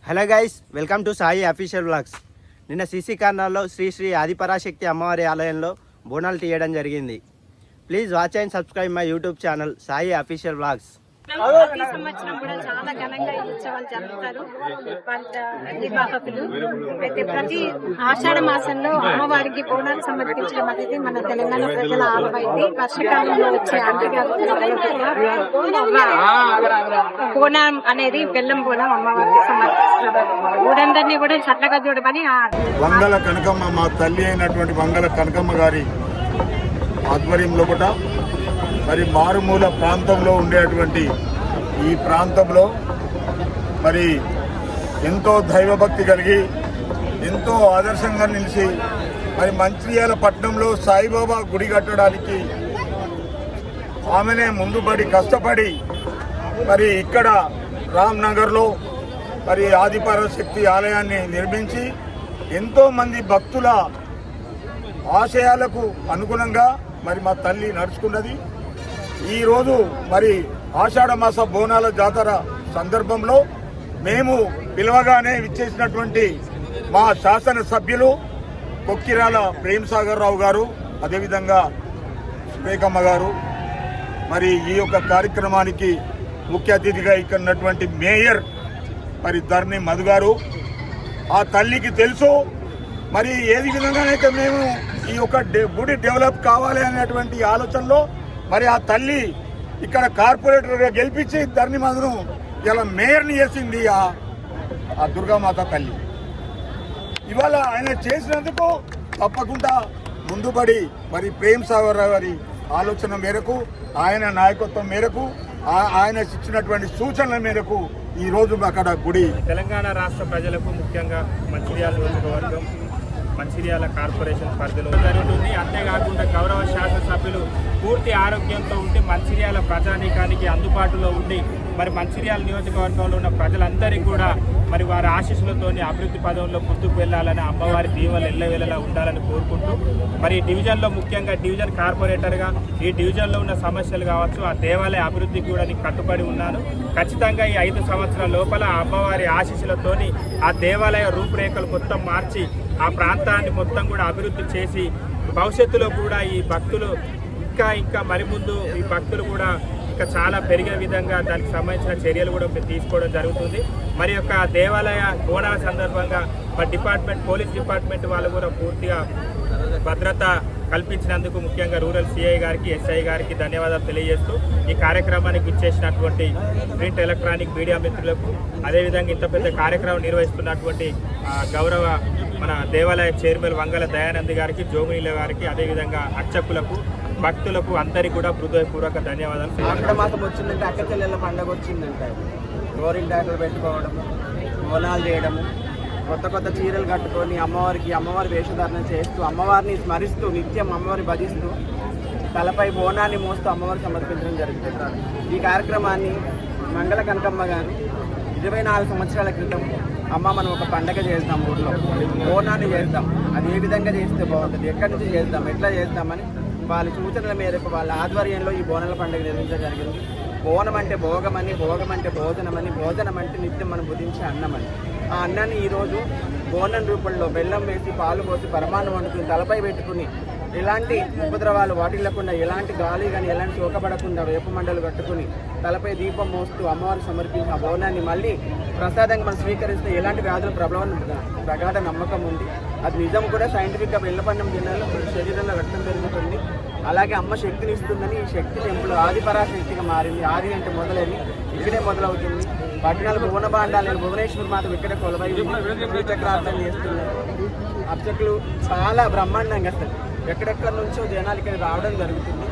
Hello guys, welcome to Sai official vlogs. నిన్న CC కార్నర్లో శ్రీ శ్రీ ఆదిపరాశక్తి అమ్మవారి ఆలయంలో బోనాలు తీయడం జరిగింది. Please watch and subscribe my YouTube channel Sai official vlogs. ప్రతి సంవత్సరం కూడా చాలా ఘనంగా ఈ ఉత్సవాలు జరుపుతారు నిర్వాహకులు. అయితే ప్రతి ఆషాఢ మాసంలో అమ్మవారికి బోనాలు సమర్పించడం అనేది మన తెలంగాణ ప్రజల ఆనవాయితీ. వర్షకాలంలో వచ్చే బోనం అనేది బెల్లం బోనం అమ్మవారికి సమర్పిస్తారు. ఊరందరినీ కూడా చల్లగా చూడమని వంగల కనకమ్మ, మా తల్లి అయినటువంటి వంగల కనకమ్మ గారి ఆధ్వర్యంలో కూడా మరి మారుమూల ప్రాంతంలో ఉండేటువంటి ఈ ప్రాంతంలో మరి ఎంతో దైవభక్తి కలిగి ఎంతో ఆదర్శంగా నిలిచి మరి మంచిర్యాల పట్టణంలో సాయిబాబా గుడి కట్టడానికి ఆమెనే ముందుపడి కష్టపడి మరి ఇక్కడ రామ్నగర్లో మరి ఆదిపరాశక్తి ఆలయాన్ని నిర్మించి ఎంతోమంది భక్తుల ఆశయాలకు అనుగుణంగా మరి మా తల్లి నడుచుకున్నది. ఈరోజు మరి ఆషాఢమాస బోనాల జాతర సందర్భంలో మేము పిలవగానే విచ్చేసినటువంటి మా శాసనసభ్యులు కొక్కిరాల ప్రేమ్సాగర్ రావు గారు, అదేవిధంగా సురేఖమ్మ గారు, మరి ఈ యొక్క కార్యక్రమానికి ముఖ్య అతిథిగా ఇక్కడ ఉన్నటువంటి మేయర్ మరి ధర్ని మధు గారు. ఆ తల్లికి తెలుసు మరి ఏది విధంగానైతే మేము ఈ యొక్క గుడి డెవలప్ కావాలి అనేటువంటి ఆలోచనలో మరి ఆ తల్లి ఇక్కడ కార్పొరేటర్గా గెలిపించి ధర్ని మధును ఇలా మేయర్ని చేసింది ఆ దుర్గామాత తల్లి. ఇవాళ ఆయన చేసినందుకు తప్పకుండా ముందుపడి మరి ప్రేమ్ సాగర్ గారి ఆలోచన మేరకు, ఆయన నాయకత్వం మేరకు, ఆయన ఇచ్చినటువంటి సూచనల మేరకు ఈ రోజు అక్కడ గుడి తెలంగాణ రాష్ట్ర ప్రజలకు ముఖ్యంగా మంచిర్యాల నియోజకవర్గం మంచిర్యాల కార్పొరేషన్ పరిధిలో జరుగుతుంది. అంతేకాకుండా గౌరవ శాసనసభ్యులు పూర్తి ఆరోగ్యంతో ఉండి మంచిర్యాల ప్రజానీకానికి అందుబాటులో ఉండి మరి మంచిర్యాల నియోజకవర్గంలో ఉన్న ప్రజలందరికీ కూడా మరి వారి ఆశీస్సులతోని అభివృద్ధి పదంలో ముందుకు వెళ్లాలని, అమ్మవారి దీవెనలు ఎల్లవేళలా ఉండాలని కోరుకుంటూ మరి డివిజన్లో ముఖ్యంగా డివిజన్ కార్పొరేటర్గా ఈ డివిజన్లో ఉన్న సమస్యలు కావచ్చు, ఆ దేవాలయ అభివృద్ధికి కూడా నేను కట్టుబడి ఉన్నాను. ఖచ్చితంగా ఈ 5 సంవత్సరాల లోపల అమ్మవారి ఆశీస్సులతోని ఆ దేవాలయ రూపురేఖలు మొత్తం మార్చి ఆ ప్రాంతాన్ని మొత్తం కూడా అభివృద్ధి చేసి భవిష్యత్తులో కూడా ఈ భక్తులు ఇంకా మరి ముందు ఈ భక్తులు కూడా ఇంకా చాలా పెరిగే విధంగా దానికి సంబంధించిన చర్యలు కూడా తీసుకోవడం జరుగుతుంది. మరి యొక్క దేవాలయ బోనాల సందర్భంగా మరి పోలీస్ డిపార్ట్మెంట్ వాళ్ళు కూడా పూర్తిగా భద్రత కల్పించినందుకు ముఖ్యంగా రూరల్ సిఐ గారికి, ఎస్ఐ గారికి ధన్యవాదాలు తెలియజేస్తూ ఈ కార్యక్రమానికి ఇచ్చేసినటువంటి ప్రింట్ ఎలక్ట్రానిక్ మీడియా మిత్రులకు, అదేవిధంగా ఇంత పెద్ద కార్యక్రమం నిర్వహిస్తున్నటువంటి గౌరవ మన దేవాలయ చైర్మన్ వంగల దయానంద్ గారికి, జోగునీల గారికి, అదేవిధంగా అర్చకులకు, భక్తులకు అందరికీ కూడా హృదయపూర్వక ధన్యవాదాలు. ఆషాఢ మాసం వచ్చిందంటే అక్క చెల్లెళ్ళ పండుగ వచ్చిందంటే గోరింటాకులు పెట్టుకోవడము, బోనాలు చేయడము, కొత్త చీరలు కట్టుకొని అమ్మవారి వేషధారణ చేస్తూ అమ్మవారిని స్మరిస్తూ నిత్యం అమ్మవారిని భజిస్తూ తలపై బోనాన్ని మోస్తూ అమ్మవారి సమర్పించడం జరుగుతుంది. ఈ కార్యక్రమాన్ని మంగళ కనకమ్మ గారు 24 సంవత్సరాల క్రితం అమ్మ మనం ఒక పండగ చేద్దాం, ఊళ్ళో బోనాన్ని చేద్దాం, అది ఏ విధంగా చేస్తే బాగుంటుంది, ఎక్కడి నుంచి చేద్దాం, ఎట్లా చేద్దామని వాళ్ళ సూచనల మేరకు వాళ్ళ ఆధ్వర్యంలో ఈ బోనాల పండుగ నిర్వహించడం జరిగింది. బోనం అంటే భోగమని, భోగం అంటే భోజనమని, భోజనం అంటే నిత్యం మనం భుజించే అన్నమని. ఆ అన్నాన్ని ఈరోజు బోనం రూపంలో బెల్లం వేసి పాలు పోసి పరమాన్నం వండుకుని తలపై పెట్టుకుని ఎలాంటి ఉపద్రవాలు వాటిల్లకుండా, ఎలాంటి గాలి కానీ ఎలాంటి శోకపడకుండా వేప మండలు కట్టుకుని తలపై దీపం మోస్తూ అమ్మవారికి సమర్పించిన ఆ బోనాన్ని మళ్ళీ ప్రసాదంగా మనం స్వీకరిస్తే ఎలాంటి వ్యాధుల ప్రభావం ప్రగాఢ నమ్మకం ఉంది. అది నిజం కూడా. సైంటిఫిక్గా బెల్లపన్నం తినాలో శరీరంలో రక్తం పెరుగుతుంది, అలాగే అమ్మ శక్తిని ఇస్తుందని ఈ శక్తి టెంపుల్ ఆదిపరాశక్తిగా మారింది. ఆది అంటే మొదలైంది, ఇక్కడే మొదలవుతుంది. పట్టణాలు భువన భాండాలు భువనేశ్వర్ మాత ఇక్కడే కొలవై చక్రార్థం చేస్తున్నారు. అర్చకులు చాలా బ్రహ్మాండంగా అసలు ఎక్కడెక్కడి నుంచో జనాలు ఇక్కడ రావడం జరుగుతుంది.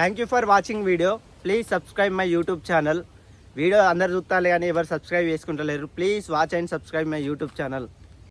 Thank you for watching video. Please subscribe my YouTube channel. Video అందరు చూస్తాను కానీ ఎవరు సబ్స్క్రైబ్ చేసుకుంటలేరు. Please watch and subscribe my YouTube channel.